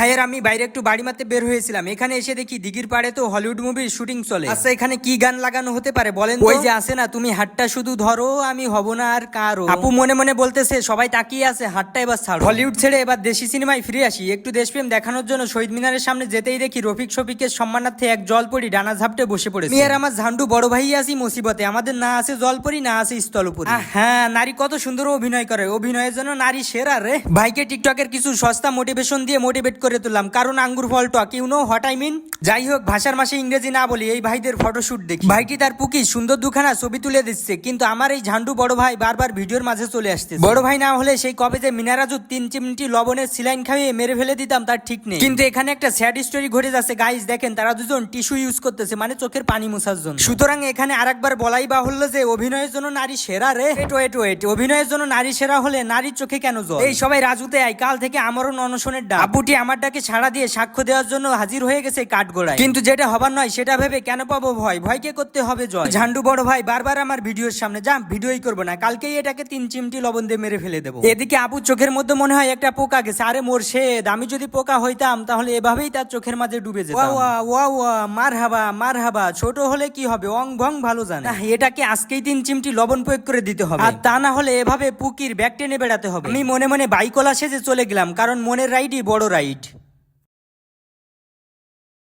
ভাইয়ের আমি বাইরে একটু বাড়ি মারতে বের হয়েছিলাম, এখানে এসে দেখি দিঘির পাড়ে তো হলিউড মুভির শুটিং চলে। আচ্ছা এখানে কি গান লাগানো হতে পারে বলেন তো? ওই যে আছে না, তুমি হাতটা শুধু ধরো আমি হব না আর কারো। আপু মনে মনে বলতেছে সবাই তাকিয়ে আছে, হাতটা এবার ছাড়ো। হলিউড ছেড়ে এবার দেশি সিনেমায় ফিরে আসি। একটু দেশপ্রেম দেখানোর জন্য শহীদ মিনারের সামনে যেতেই দেখি রফিক শফিকের সম্মানার্থে এক জলপরি ডানা ঝাপটে বসে পড়েছে। আমি আর আমার ঝান্ডু বড় ভাই আছি মুসিবতে, আমাদের না আছে জলপরি না আছে স্থলপরি। হ্যাঁ, নারী কত সুন্দর অভিনয় করে, অভিনয়ের জন্য নারী সেরা রে। ভাইকে টিকটকের কিছু সস্তা মোটিভেশন দিয়ে মোটিভেট করে তুললাম, কারণ আঙ্গুর ফল টক, you know what I mean. যাই হোক, ভাষার মাসে ইংরেজি না বলি, এই ভাইদের ফটোশুট দেখি। ভাইটি তার পুকি সুন্দর দুখানা ছবি তুলে দিচ্ছে, কিন্তু আমার এই ঝান্ডু বড় ভাই বারবার ভিডিওর মাঝে চলে আসছে। বড় ভাই না হলে সেই কবে যে মিনারাজু 3 চিমটি লবণের সিলাইন খাইয়ে মেরে ফেলে দিতাম তার ঠিক নেই। কিন্তু এখানে একটা স্যাড স্টোরি ঘটে যাচ্ছে গাইস, দেখেন তারা দুজন টিস্যু ইউজ করতেছে, মানে চোখের পানি মোছার জন্য। সুতরাং এখানে আরেকবার বলাই বাহুল্য যে অভিনয়ের জন্য নারী সেরা রে। ওয়েট, অভিনয়ের জন্য নারী সেরা হলে নারীর চোখে কেন জল? এই সবাই রাজুতে আয়, কাল থেকে আমারও অনশনের ডাক। আব্বুটি আমার ডাকে সাড়া দিয়ে সাক্ষ্য দেওয়ার জন্য হাজির হয়ে গেছে কাঠগোড়ায়। কিন্তু যেটা হবার নয় সেটা ভেবে কেন পাবো ভয়? ভয়কে করতে হবে জয়। ঝান্ডু বড় ভাই বারবার আমার ভিডিওর সামনে, যা ভিডিওই করবো না, কালকেই এটাকে 3 চিমটি লবণ দিয়ে মেরে ফেলে দেবো। এদিকে আবু চোখের মধ্যে মনে হয় একটা পোকা গেছে। আরে মোরশেদ, আমি যদি পোকা হইতাম তাহলে এভাবেই তার চোখের মাঝে ডুবে যেতাম। ওয়া মারহাবা। ছোট হলে কি হবে, অং ভং ভালো জানে। এটাকে আজকেই 3 চিমটি লবণ প্রয়োগ করে দিতে হবে, আর তা না হলে এভাবে পুকির ব্যাগ টেনে বেড়াতে হবে। আমি মনে মনে বাইকলা সেজে চলে গেলাম, কারণ মনের রাইডই বড় রাইড।